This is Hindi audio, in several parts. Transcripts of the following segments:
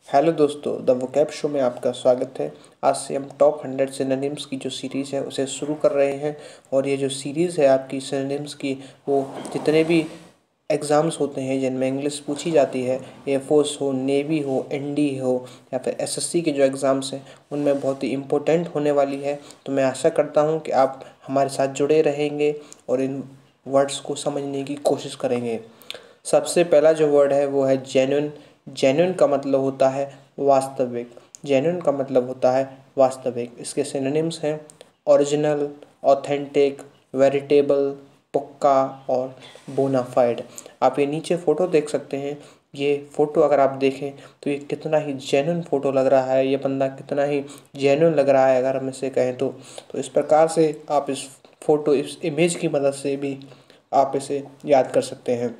हेलो दोस्तों, द वोकैब शो में आपका स्वागत है। आज से हम टॉप 100 सिनोनिम्स की जो सीरीज़ है उसे शुरू कर रहे हैं। और ये जो सीरीज़ है आपकी सिनोनिम्स की, वो जितने भी एग्ज़ाम्स होते हैं जिनमें इंग्लिश पूछी जाती है, एयरफोर्स हो, नेवी हो, एनडी हो या फिर एसएससी के जो एग्ज़ाम्स हैं उनमें बहुत ही इम्पोर्टेंट होने वाली है। तो मैं आशा करता हूँ कि आप हमारे साथ जुड़े रहेंगे और इन वर्ड्स को समझने की कोशिश करेंगे। सबसे पहला जो वर्ड है वो है जेन्युइन। जेन्युइन का मतलब होता है वास्तविक। जेन्युइन का मतलब होता है वास्तविक। इसके सिनोनिम्स हैं ओरिजिनल, ऑथेंटिक, वेरिटेबल, पक्का और बोनाफाइड। आप ये नीचे फ़ोटो देख सकते हैं। ये फ़ोटो अगर आप देखें तो ये कितना ही जेन्युइन फ़ोटो लग रहा है, ये बंदा कितना ही जेन्युइन लग रहा है अगर हम इसे कहें तो इस प्रकार से आप इस फ़ोटो, इस इमेज की मदद से भी आप इसे याद कर सकते हैं।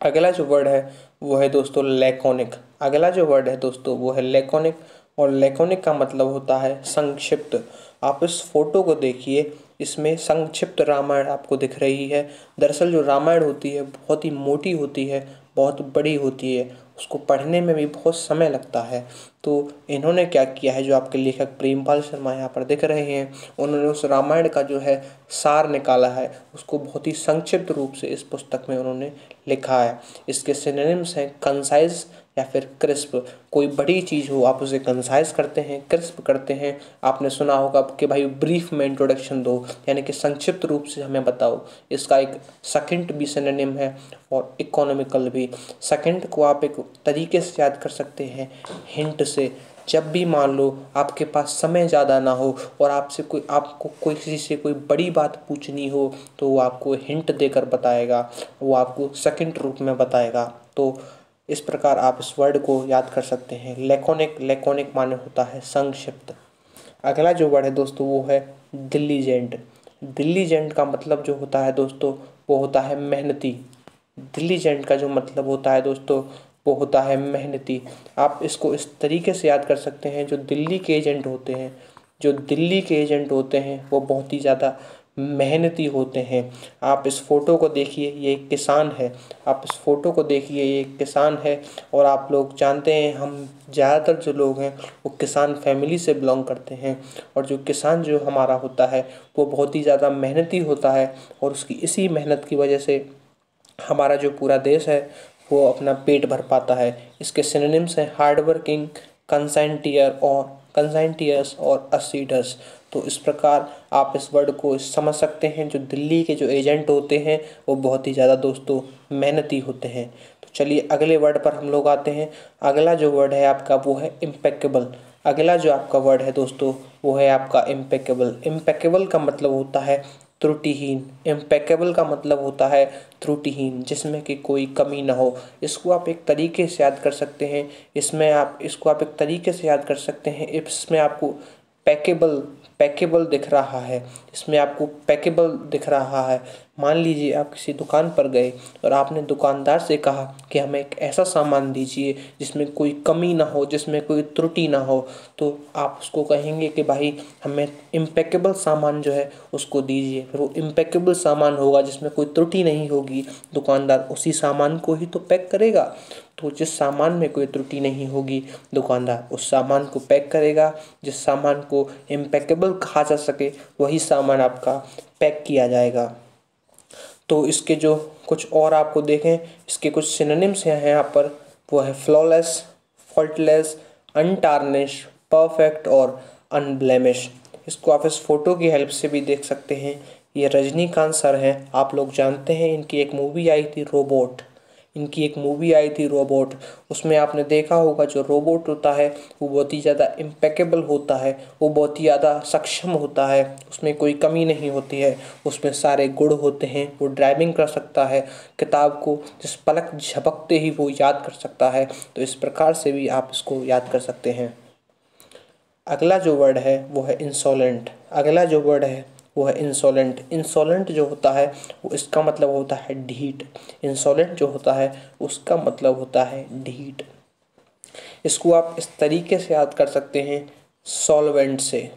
अगला जो वर्ड है वो है दोस्तों लैकोनिक। अगला जो वर्ड है दोस्तों वो है लैकोनिक। और लैकोनिक का मतलब होता है संक्षिप्त। आप इस फोटो को देखिए, इसमें संक्षिप्त रामायण आपको दिख रही है। दरअसल जो रामायण होती है बहुत ही मोटी होती है, बहुत बड़ी होती है, उसको पढ़ने में भी बहुत समय लगता है। तो इन्होंने क्या किया है, जो आपके लेखक प्रेमपाल शर्मा यहाँ पर दिख रहे हैं, उन्होंने उस रामायण का जो है सार निकाला है, उसको बहुत ही संक्षिप्त रूप से इस पुस्तक में उन्होंने लिखा है। इसके सिनोनिम्स हैं कंसाइज या फिर क्रिस्प। कोई बड़ी चीज़ हो आप उसे कंसाइज करते हैं, क्रिस्प करते हैं। आपने सुना होगा कि भाई ब्रीफ में इंट्रोडक्शन दो, यानी कि संक्षिप्त रूप से हमें बताओ। इसका एक सेकंड भी सिनोनिम है और इकोनॉमिकल भी। सेकंड को आप एक तरीके से याद कर सकते हैं, हिंट से। जब भी मान लो आपके पास समय ज़्यादा ना हो और आपको कोई किसी से कोई बड़ी बात पूछनी हो, तो वो आपको हिंट देकर बताएगा, वो आपको सेकंड रूप में बताएगा। तो इस प्रकार आप इस वर्ड को याद कर सकते हैं, लैकोनिक। लैकोनिक माने होता है संक्षिप्त। अगला जो वर्ड है दोस्तों वो है दिलीजेंट। दिलीजेंट का मतलब जो होता है दोस्तों वो होता है मेहनती। दिलीजेंट का जो मतलब होता है दोस्तों वो होता है मेहनती। आप इसको इस तरीके से याद कर सकते हैं, जो दिल्ली के एजेंट होते हैं, जो दिल्ली के एजेंट होते हैं वो बहुत ही ज़्यादा मेहनती होते हैं। आप इस फ़ोटो को देखिए, ये एक किसान है। आप इस फ़ोटो को देखिए, ये एक किसान है। और आप लोग जानते हैं, हम ज़्यादातर जो लोग हैं वो किसान फैमिली से बिलोंग करते हैं। और जो किसान जो हमारा होता है वो बहुत ही ज़्यादा मेहनती होता है। और उसकी इसी मेहनत की वजह से हमारा जो पूरा देश है वो अपना पेट भर पाता है। इसके सिनोनिम्स हैं हार्ड वर्किंग, कंसाइंटियस और असीडस। तो इस प्रकार आप इस वर्ड को समझ सकते हैं। जो दिल्ली के जो एजेंट होते हैं वो बहुत ही ज़्यादा दोस्तों मेहनती होते हैं। तो चलिए अगले वर्ड पर हम लोग आते हैं। अगला जो वर्ड है आपका वो है इम्पेकेबल। अगला जो आपका वर्ड है दोस्तों वो है आपका इम्पेकेबल। इम्पेकेबल का मतलब होता है त्रुटिहीन। इम्पेकेबल का मतलब होता है त्रुटिहीन, जिसमें कि कोई कमी ना हो। इसको आप एक तरीके से याद कर सकते हैं। इसको आप एक तरीके से याद कर सकते हैं। इसमें आपको पैकेबल पैकेबल दिख रहा है। इसमें आपको पैकेबल दिख रहा है। मान लीजिए आप किसी दुकान पर गए और आपने दुकानदार से कहा कि हमें एक ऐसा सामान दीजिए जिसमें कोई कमी ना हो, जिसमें कोई त्रुटि ना हो। तो आप उसको कहेंगे कि भाई हमें इम्पेकेबल सामान जो है उसको दीजिए। फिर वो इम्पेकेबल सामान होगा जिसमें कोई त्रुटि नहीं होगी। दुकानदार उसी सामान को ही तो पैक करेगा। तो जिस सामान में कोई त्रुटि नहीं होगी, दुकानदार उस सामान को पैक करेगा। जिस सामान को इम्पेकेबल कहा जा सके वही सामान आपका पैक किया जाएगा। तो इसके जो कुछ और आपको देखें, इसके कुछ सिनोनिम्स हैं यहाँ पर। वो है फ्लॉलेस, फॉल्टलेस, अनटार्निश, परफेक्ट और अनब्लेमिश। इसको आप इस फोटो की हेल्प से भी देख सकते हैं। ये रजनीकांत सर हैं, आप लोग जानते हैं। इनकी एक मूवी आई थी रोबोट। इनकी एक मूवी आई थी रोबोट। उसमें आपने देखा होगा जो रोबोट होता है वो बहुत ही ज़्यादा इम्पेकेबल होता है, वो बहुत ही ज़्यादा सक्षम होता है, उसमें कोई कमी नहीं होती है, उसमें सारे गुण होते हैं। वो ड्राइविंग कर सकता है, किताब को जिस पलक झपकते ही वो याद कर सकता है। तो इस प्रकार से भी आप इसको याद कर सकते हैं। अगला जो वर्ड है वो है इंसोलेंट। अगला जो वर्ड है वो है इंसोलेंट। इंसोलेंट जो होता है वो इसका मतलब होता है ढीठ। इंसोलेंट जो होता है उसका मतलब होता है ढीठ। इसको आप इस तरीके से याद कर सकते हैं, सॉल्वेंट से।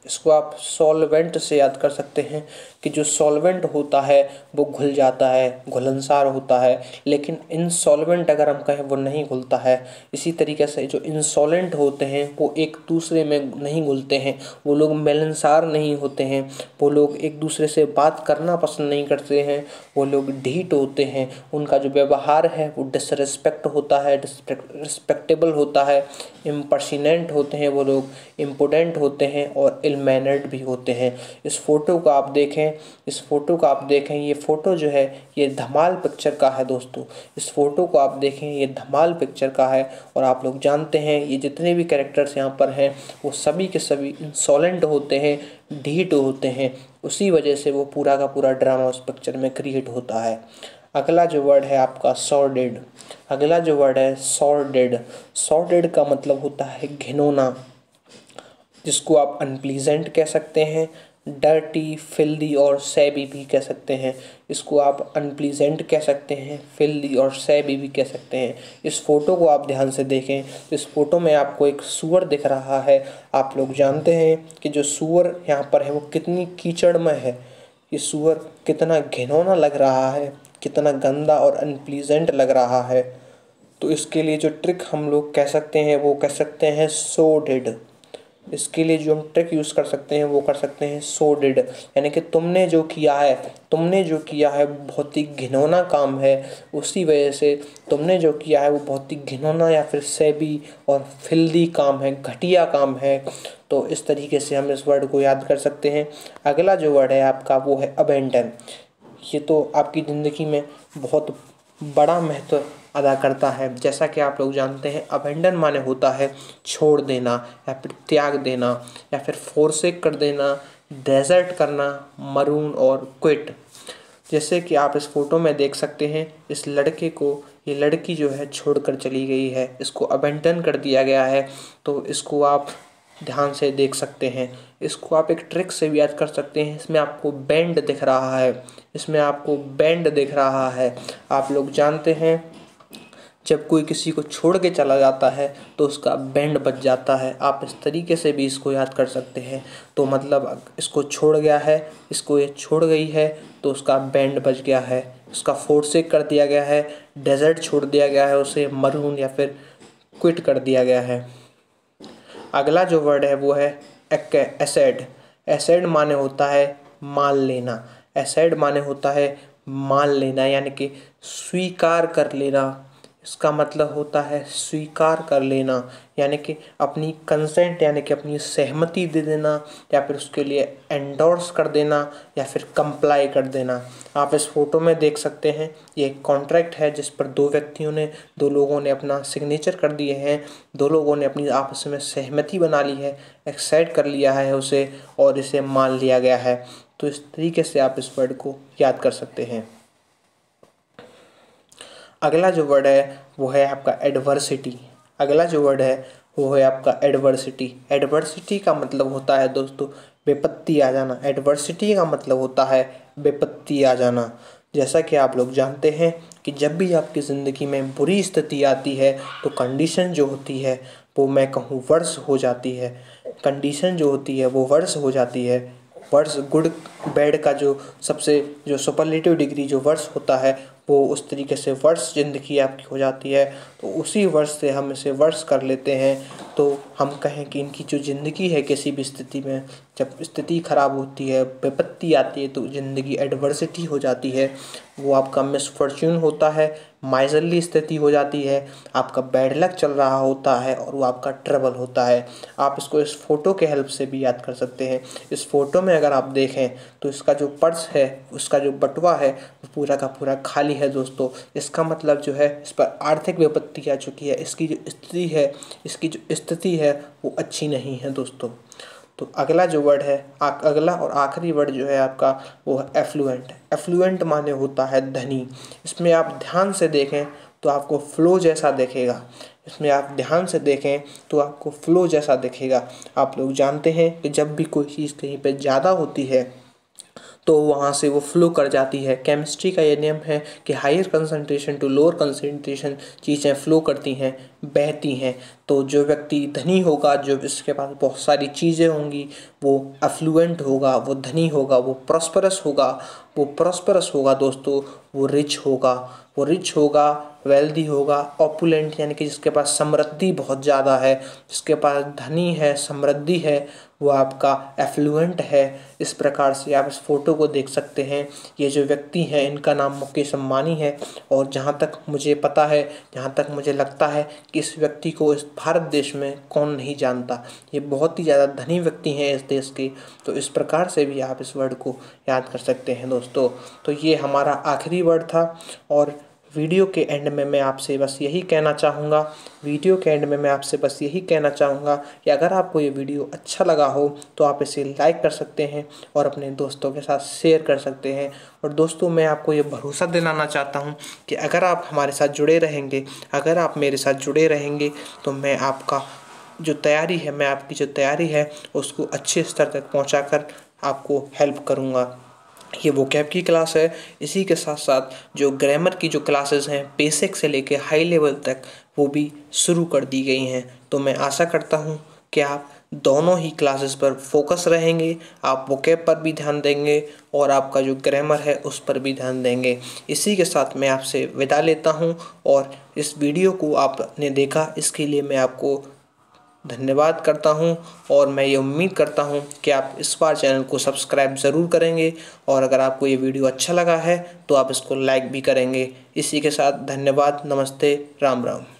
इसको आप सॉल्वेंट से याद कर सकते हैं कि जो सॉल्वेंट होता है वो घुल जाता है, घुलनसार होता है, लेकिन इनसॉल्वेंट अगर हम कहें वो नहीं घुलता है। इसी तरीके से जो इंसॉलेंट होते हैं वो एक दूसरे में नहीं घुलते हैं, वो लोग मिलनसार नहीं होते हैं, वो लोग एक दूसरे से बात करना पसंद नहीं करते हैं, वो लोग ढीठ होते हैं, उनका जो व्यवहार है वो डिसरिस्पेक्ट होता है, डिसरिस्पेक्टेबल होता है, इम्पर्सिनेंट होते हैं वो लोग, इम्पोर्टेंट होते हैं और इल मैनर्ड भी होते हैं। इस फोटो को आप देखें, इस फोटो को आप देखें, ये फ़ोटो जो है ये धमाल पिक्चर का है दोस्तों। इस फोटो को आप देखें, ये धमाल पिक्चर का है और आप लोग जानते हैं ये जितने भी कैरेक्टर्स यहाँ पर हैं वो सभी के सभी इंसॉलेंट होते हैं, ढीठ होते हैं। उसी वजह से वो पूरा का पूरा ड्रामा उस पिक्चर में क्रिएट होता है। अगला जो वर्ड है आपका सॉर्डेड। अगला जो वर्ड है सॉर्डेड। सॉर्डेड का मतलब होता है घिनौना, जिसको आप अनप्लीजेंट कह सकते हैं, डर्टी, फिल्दी और सैबी भी कह सकते हैं। इसको आप अनप्लीजेंट कह सकते हैं, फिल्दी और सैबी भी कह सकते हैं। इस फोटो को आप ध्यान से देखें तो इस फोटो में आपको एक सूअर दिख रहा है। आप लोग जानते हैं कि जो सूअर यहाँ पर है वो कितनी कीचड़मय है, ये सूअर कितना घिनौना लग रहा है, कितना गंदा और अनप्लीजेंट लग रहा है। तो इसके लिए जो ट्रिक हम लोग कह सकते हैं वो कह सकते हैं सॉर्डेड। इसके लिए जो हम ट्रिक यूज़ कर सकते हैं वो कर सकते हैं सॉर्डेड, यानी कि तुमने जो किया है बहुत ही घिनौना काम है, उसी वजह से तुमने जो किया है वो बहुत ही घिनौना या फिर सैबी और फिल्दी काम है, घटिया काम है। तो इस तरीके से हम इस वर्ड को याद कर सकते हैं। अगला जो वर्ड है आपका वो है अबेंडन। ये तो आपकी ज़िंदगी में बहुत बड़ा महत्व अदा करता है। जैसा कि आप लोग जानते हैं अबेंडन माने होता है छोड़ देना या फिर त्याग देना या फिर फोरसेक कर देना, डेजर्ट करना, मरून और क्विट। जैसे कि आप इस फोटो में देख सकते हैं इस लड़के को, ये लड़की जो है छोड़कर चली गई है, इसको अबेंडन कर दिया गया है। तो इसको आप ध्यान से देख सकते हैं, इसको आप एक ट्रिक से भी याद कर सकते हैं। इसमें आपको बैंड दिख रहा है, इसमें आपको बैंड दिख रहा है। आप लोग जानते हैं जब कोई किसी को छोड़ के चला जाता है तो उसका बैंड बज जाता है। आप इस तरीके से भी इसको याद कर सकते हैं। तो मतलब इसको छोड़ गया है, इसको ये छोड़ गई है तो उसका बैंड बज गया है, उसका फोरसेक कर दिया गया है, डेजर्ट छोड़ दिया गया है, उसे मरून या फिर क्विट कर दिया गया है। अगला जो वर्ड है वो है एसेड। एसेड माने होता है मान लेना। एसेड माने होता है मान लेना, यानी कि स्वीकार कर लेना। इसका मतलब होता है स्वीकार कर लेना, यानी कि अपनी कंसेंट यानी कि अपनी सहमति दे देना या फिर उसके लिए एंडोर्स कर देना या फिर कंप्लाई कर देना। आप इस फोटो में देख सकते हैं ये एक कॉन्ट्रैक्ट है जिस पर दो लोगों ने अपना सिग्नेचर कर दिए हैं, दो लोगों ने अपनी आपस में सहमति बना ली है, एक्सेप्ट कर लिया है उसे और इसे मान लिया गया है। तो इस तरीके से आप इस वर्ड को याद कर सकते हैं। अगला जो वर्ड है वो है आपका एडवर्सिटी। अगला जो वर्ड है वो है आपका एडवर्सिटी। एडवर्सिटी का मतलब होता है दोस्तों विपत्ति आ जाना। एडवर्सिटी का मतलब होता है विपत्ति आ जाना। जैसा कि आप लोग जानते हैं कि जब भी आपकी ज़िंदगी में बुरी स्थिति आती है तो कंडीशन जो होती है वो मैं कहूँ वर्स हो जाती है। कंडीशन जो होती है वो वर्स हो जाती है। वर्स गुड बैड का जो सबसे जो सुपरलेटिव डिग्री जो वर्स होता है वो उस तरीके से वर्स ज़िंदगी आपकी हो जाती है। तो उसी वर्स से हम इसे वर्स कर लेते हैं। तो हम कहें कि इनकी जो ज़िंदगी है किसी भी स्थिति में जब स्थिति ख़राब होती है, विपत्ति आती है तो ज़िंदगी एडवर्सिटी हो जाती है। वो आपका मिसफॉर्च्यून होता है, माइजरली स्थिति हो जाती है, आपका बैड लक चल रहा होता है और वो आपका ट्रबल होता है। आप इसको इस फ़ोटो के हेल्प से भी याद कर सकते हैं। इस फ़ोटो में अगर आप देखें तो इसका जो पर्स है, उसका जो बटुआ है वो पूरा का पूरा खाली है दोस्तों। इसका मतलब जो है इस पर आर्थिक विपत्ति आ चुकी है, इसकी जो स्थिति है वो अच्छी नहीं है दोस्तों। तो अगला जो वर्ड है अगला और आखिरी वर्ड जो है आपका वो है एफ्लुएंट। एफ्लुएंट माने होता है धनी। इसमें आप ध्यान से देखें तो आपको फ्लो जैसा दिखेगा। इसमें आप ध्यान से देखें तो आपको फ्लो जैसा दिखेगा। आप लोग जानते हैं कि जब भी कोई चीज़ कहीं पे ज़्यादा होती है तो वहाँ से वो फ्लो कर जाती है। केमिस्ट्री का ये नियम है कि higher concentration to lower concentration चीज़ें फ्लो करती हैं, बहती हैं। तो जो व्यक्ति धनी होगा, जो इसके पास बहुत सारी चीज़ें होंगी, वो अफ्लुएंट होगा, वो धनी होगा, वो प्रॉस्परस होगा दोस्तों, वो रिच होगा, वेल्दी होगा, ऑपुलेंट यानी कि जिसके पास समृद्धि बहुत ज़्यादा है, जिसके पास धनी है, समृद्धि है, वो आपका एफ्लुएंट है। इस प्रकार से आप इस फोटो को देख सकते हैं। ये जो व्यक्ति हैं इनका नाम मुकेश अंबानी है, और जहाँ तक मुझे पता है, जहाँ तक मुझे लगता है कि इस व्यक्ति को इस भारत देश में कौन नहीं जानता। ये बहुत ही ज़्यादा धनी व्यक्ति हैं इस देश के। तो इस प्रकार से भी आप इस वर्ड को याद कर सकते हैं दोस्तों। तो ये हमारा आखिरी वर्ड था, और वीडियो के एंड में मैं आपसे बस यही कहना चाहूँगा कि अगर आपको ये वीडियो अच्छा लगा हो तो आप इसे लाइक कर सकते हैं और अपने दोस्तों के साथ शेयर कर सकते हैं। और दोस्तों, मैं आपको ये भरोसा दिलाना चाहता हूँ कि अगर आप हमारे साथ जुड़े रहेंगे, अगर आप मेरे साथ जुड़े रहेंगे, तो मैं आपकी जो तैयारी है उसको अच्छे स्तर तक पहुँचाकर आपको हेल्प करूँगा। ये वोकैब की क्लास है। इसी के साथ साथ जो ग्रामर की जो क्लासेस हैं, बेसिक से लेके हाई लेवल तक, वो भी शुरू कर दी गई हैं। तो मैं आशा करता हूँ कि आप दोनों ही क्लासेस पर फोकस रहेंगे, आप वोकैब पर भी ध्यान देंगे और आपका जो ग्रामर है उस पर भी ध्यान देंगे। इसी के साथ मैं आपसे विदा लेता हूँ, और इस वीडियो को आपने देखा इसके लिए मैं आपको धन्यवाद करता हूं, और मैं ये उम्मीद करता हूं कि आप इस बार चैनल को सब्सक्राइब ज़रूर करेंगे, और अगर आपको ये वीडियो अच्छा लगा है तो आप इसको लाइक भी करेंगे। इसी के साथ धन्यवाद, नमस्ते, राम राम।